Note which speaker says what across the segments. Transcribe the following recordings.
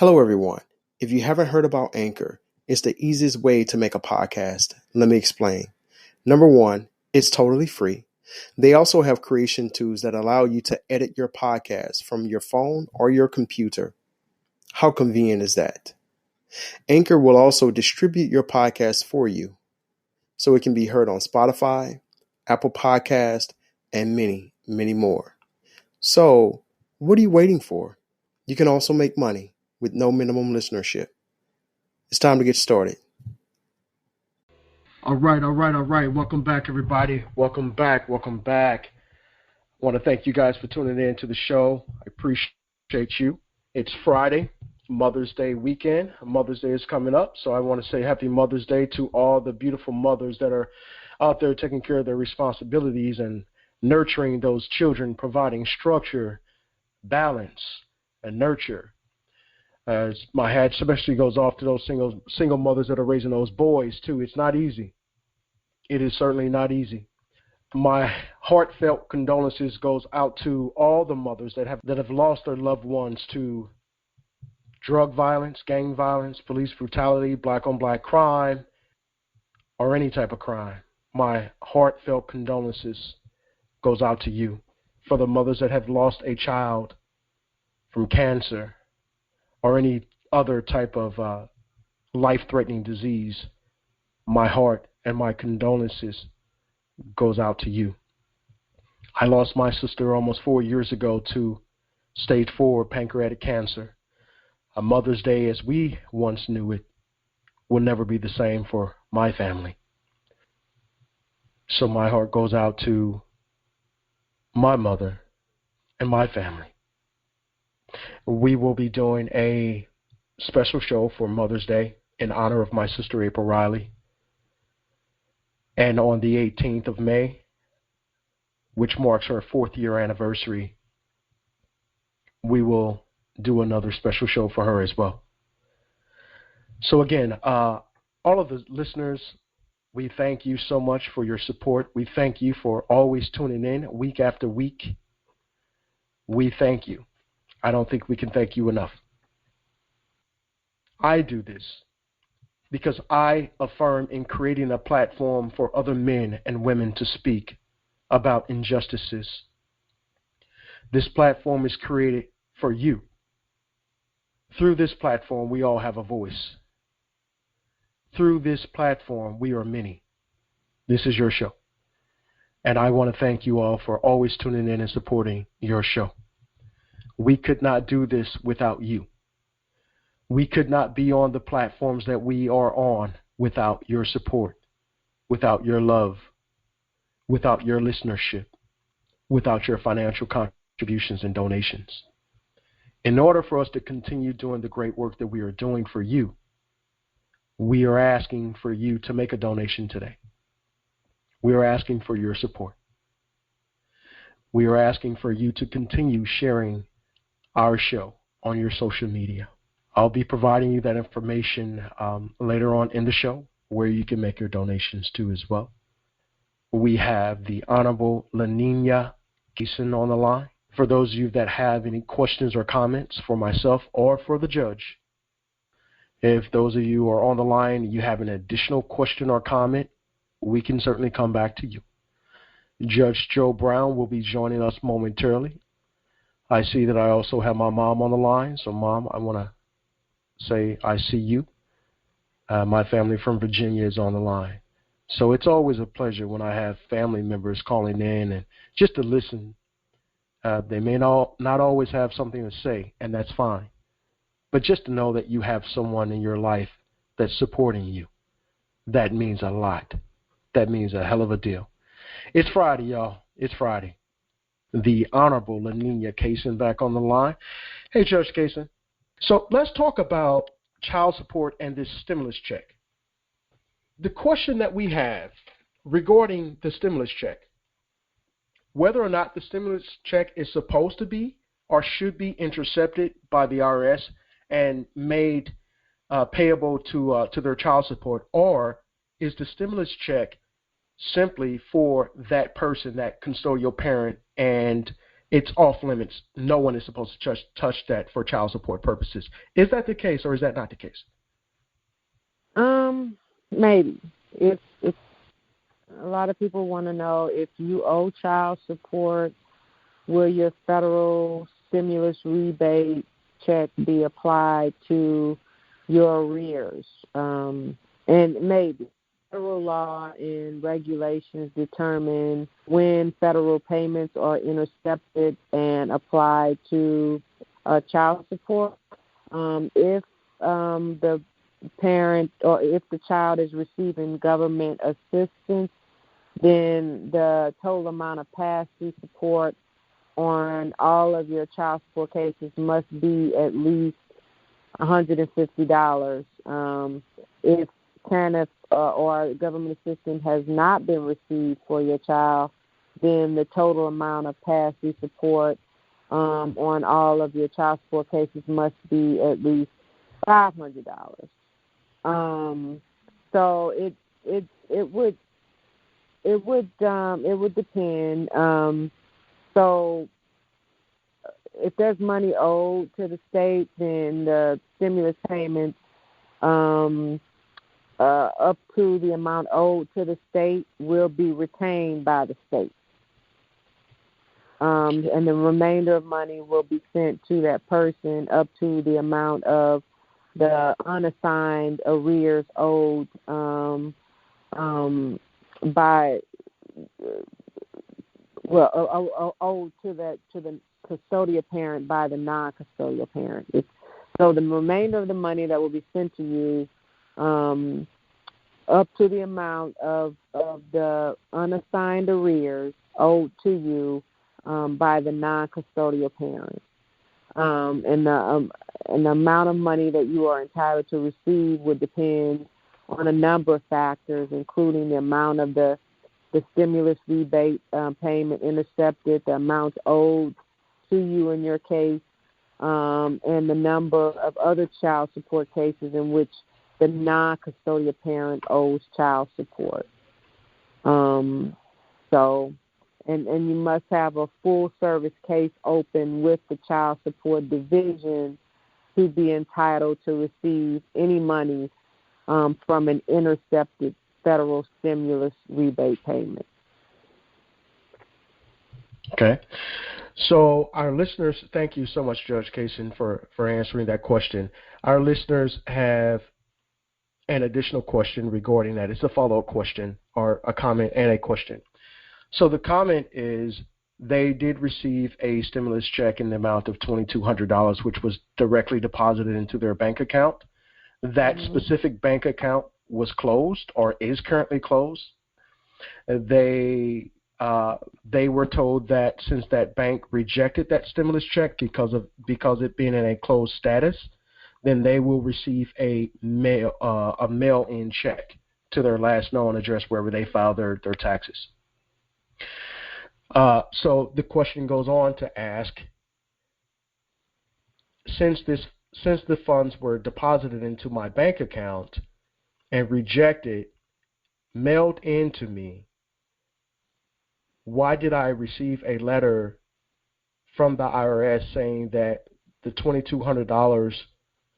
Speaker 1: Hello, everyone. If you haven't heard about Anchor, it's the easiest way to make a podcast. Let me explain. Number one, it's totally free. They also have creation tools that allow you to edit your podcast from your phone or your computer. How convenient is that? Anchor will also distribute your podcast for you, so it can be heard on Spotify, Apple Podcast, and many, many more. So, what are you waiting for? You can also make money with no minimum listenership. It's time to get started. All right. Welcome back, everybody. Welcome back. I want to thank you guys for tuning in to the show. I appreciate you. It's Friday, Mother's Day weekend. Mother's Day is coming up, so I want to say happy Mother's Day to all the beautiful mothers that are out there taking care of their responsibilities and nurturing those children, providing structure, balance, and nurture. As my hat especially goes off to those single mothers that are raising those boys, too. It's not easy. It is certainly not easy. My heartfelt condolences goes out to all the mothers that have lost their loved ones to drug violence, gang violence, police brutality, black-on-black crime, or any type of crime. My heartfelt condolences goes out to you. For the mothers that have lost a child from cancer or any other type of life-threatening disease, my heart and my condolences goes out to you. I lost my sister almost 4 years ago to stage 4 pancreatic cancer. A Mother's Day as we once knew it will never be the same for my family. So my heart goes out to my mother and my family. We will be doing a special show for Mother's Day in honor of my sister April Riley. And on the 18th of May, which marks her 4th year anniversary, we will do another special show for her as well. So again, all of the listeners, we thank you so much for your support. We thank you for always tuning in week after week. We thank you. I don't think we can thank you enough. I do this because I affirm in creating a platform for other men and women to speak about injustices. This platform is created for you. Through this platform, we all have a voice. Through this platform, we are many. This is your show. And I want to thank you all for always tuning in and supporting your show. We could not do this without you. We could not be on the platforms that we are on without your support, without your love, without your listenership, without your financial contributions and donations. In order for us to continue doing the great work that we are doing for you, we are asking for you to make a donation today. We are asking for your support. We are asking for you to continue sharing our show on your social media. I'll be providing you that information later on in the show where you can make your donations too as well. We have the Honorable Laninya Cason on the line. For those of you that have any questions or comments for myself or for the judge, if those of you are on the line and you have an additional question or comment, we can certainly come back to you. Judge Joe Brown will be joining us momentarily. I see that I also have my mom on the line. So, Mom, I want to say I see you. My family from Virginia is on the line. So it's always a pleasure when I have family members calling in and just to listen. They may not always have something to say, and that's fine. But just to know that you have someone in your life that's supporting you, that means a lot. That means a hell of a deal. It's Friday, y'all. It's Friday. The Honorable Laninya Cason back on the line. Hey, Judge Cason. So let's talk about child support and this stimulus check. The question that we have regarding the stimulus check, whether or not the stimulus check is supposed to be or should be intercepted by the IRS and made payable to their child support, or is the stimulus check simply for that person, that custodial parent, and it's off limits. No one is supposed to touch that for child support purposes. Is that the case, or is that not the case?
Speaker 2: Maybe. It's a lot of people want to know, if you owe child support, will your federal stimulus rebate check be applied to your arrears? And maybe. Federal law and regulations determine when federal payments are intercepted and applied to child support. If the parent or if the child is receiving government assistance, then the total amount of past due support on all of your child support cases must be at least $150. If TANF or government assistance has not been received for your child, then the total amount of past due support on all of your child support cases must be at least $500. So it would depend. So if there's money owed to the state, then the stimulus payments up to the amount owed to the state will be retained by the state. And the remainder of money will be sent to that person up to the amount of the unassigned arrears owed owed to the custodial parent by the non-custodial parent. So the remainder of the money that will be sent to you, up to the amount of the unassigned arrears owed to you by the non-custodial parent. And the amount of money that you are entitled to receive would depend on a number of factors, including the amount of the stimulus rebate payment intercepted, the amount owed to you in your case, and the number of other child support cases in which the non-custodial parent owes child support. And you must have a full service case open with the child support division to be entitled to receive any money from an intercepted federal stimulus rebate payment.
Speaker 1: Okay. So our listeners, thank you so much, Judge Cason, for answering that question. Our listeners have an additional question regarding that. It's a follow-up question, or a comment and a question. So the comment is, they did receive a stimulus check in the amount of $2,200, which was directly deposited into their bank account. That specific bank account was closed, or is currently closed. They were told that since that bank rejected that stimulus check because it being in a closed status, then they will receive a mail-in check to their last known address wherever they file their taxes. So the question goes on to ask, since the funds were deposited into my bank account and rejected, mailed in to me, why did I receive a letter from the IRS saying that the $2,200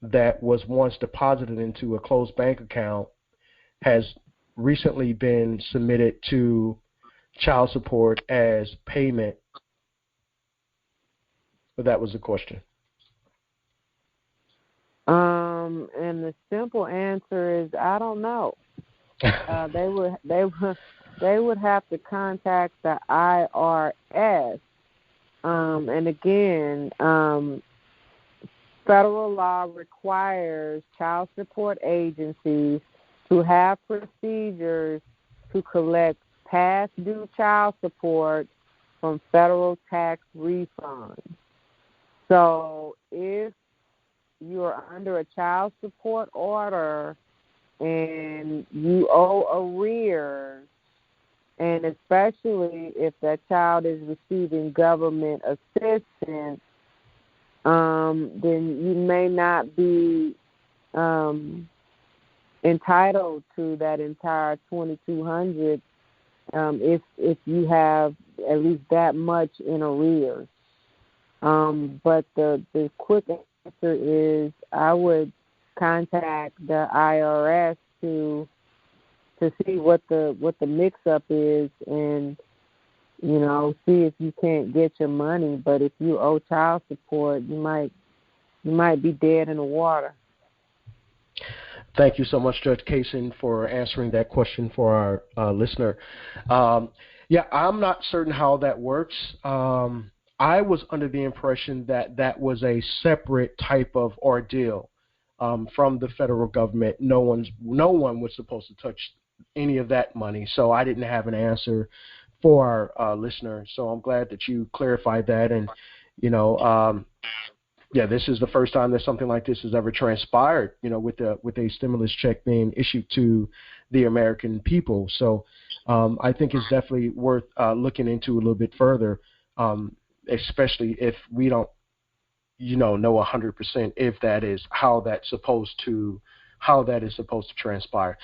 Speaker 1: that was once deposited into a closed bank account has recently been submitted to child support as payment? But that was the question.
Speaker 2: And the simple answer is, I don't know. They would have to contact the IRS. And again, federal law requires child support agencies to have procedures to collect past due child support from federal tax refunds. So if you're under a child support order and you owe arrears, and especially if that child is receiving government assistance, then you may not be entitled to that entire $2,200 if you have at least that much in arrears. But the quick answer is I would contact the IRS to see what the mix up is, and see if you can't get your money. But if you owe child support, you might be dead in the water.
Speaker 1: Thank you so much, Judge Cason, for answering that question for our listener. Yeah, I'm not certain how that works. I was under the impression that was a separate type of ordeal from the federal government. No one was supposed to touch any of that money, so I didn't have an answer for our listener. So I'm glad that you clarified that. And yeah, this is the first time that something like this has ever transpired, with a stimulus check being issued to the American people. So I think it's definitely worth looking into a little bit further, especially if we don't, know 100% if that is how that is supposed to transpire.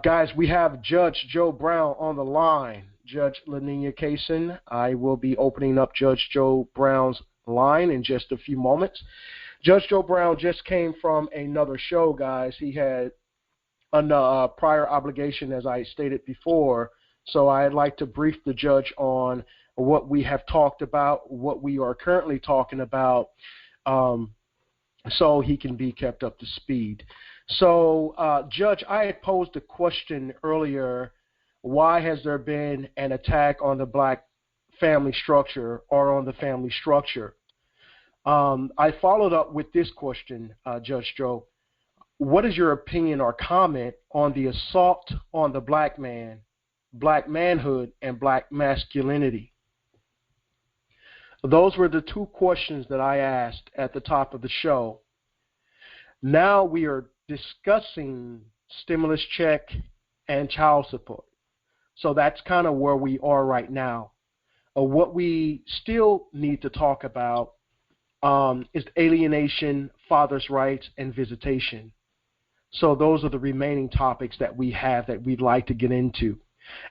Speaker 1: Guys, we have Judge Joe Brown on the line. Judge Laninya Cason, I will be opening up Judge Joe Brown's line in just a few moments. Judge Joe Brown just came from another show, guys. He had a prior obligation, as I stated before, so I'd like to brief the judge on what we have talked about, what we are currently talking about, so he can be kept up to speed. So, Judge, I had posed a question earlier: why has there been an attack on the black family structure or on the family structure? I followed up with this question, Judge Joe. What is your opinion or comment on the assault on the black man, black manhood, and black masculinity? Those were the two questions that I asked at the top of the show. Now we are discussing stimulus check and child support. So that's kind of where we are right now. What we still need to talk about is alienation, father's rights, and visitation. So those are the remaining topics that we have that we'd like to get into.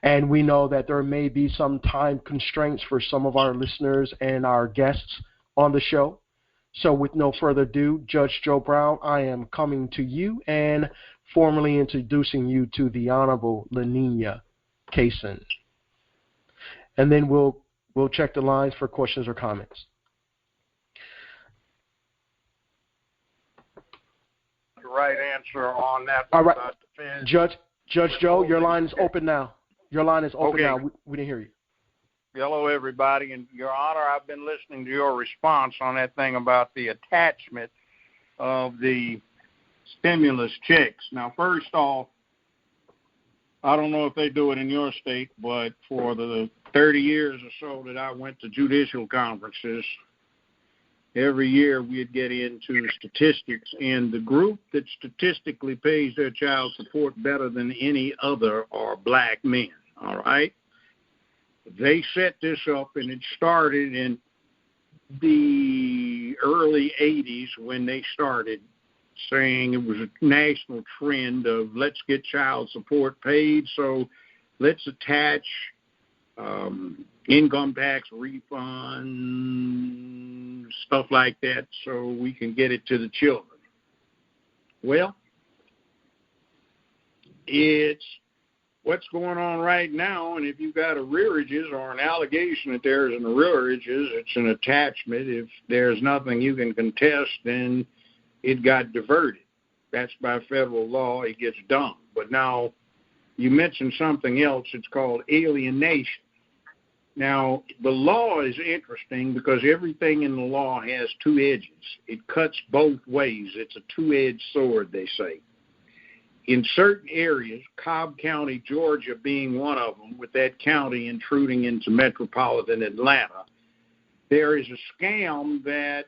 Speaker 1: And we know that there may be some time constraints for some of our listeners and our guests on the show. So with no further ado, Judge Joe Brown, I am coming to you and formally introducing you to the Honorable Laninya Cason. And then we'll check the lines for questions or comments.
Speaker 3: The right answer on that.
Speaker 1: All right, Judge Joe, your line is open now. Your line is open now. We didn't hear you.
Speaker 3: Hello, everybody. And Your Honor, I've been listening to your response on that thing about the attachment of the stimulus checks. Now, first off, I don't know if they do it in your state, but for the 30 years or so that I went to judicial conferences, every year we'd get into statistics, and the group that statistically pays their child support better than any other are black men, all right? They set this up, and it started in the early 80s when they started saying it was a national trend of let's get child support paid, so let's attach income tax refund, stuff like that, so we can get it to the children. Well, it's what's going on right now, and if you've got arrearages or an allegation that there's an arrearages, it's an attachment. If there's nothing you can contest, then it got diverted. That's by federal law. It gets done. But now you mentioned something else. It's called alienation. Now, the law is interesting because everything in the law has two edges. It cuts both ways. It's a two-edged sword, they say. In certain areas, Cobb County, Georgia being one of them, with that county intruding into metropolitan Atlanta, there is a scam that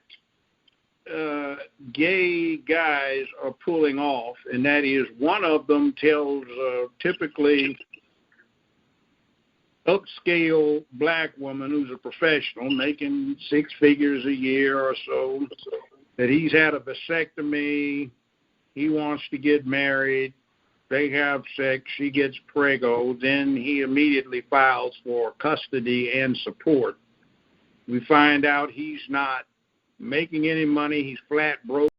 Speaker 3: gay guys are pulling off, and that is one of them tells typically upscale black woman who's a professional making six figures a year or so that he's had a vasectomy, he wants to get married, they have sex, she gets preggo, then he immediately files for custody and support. We find out he's not making any money. He's flat broke.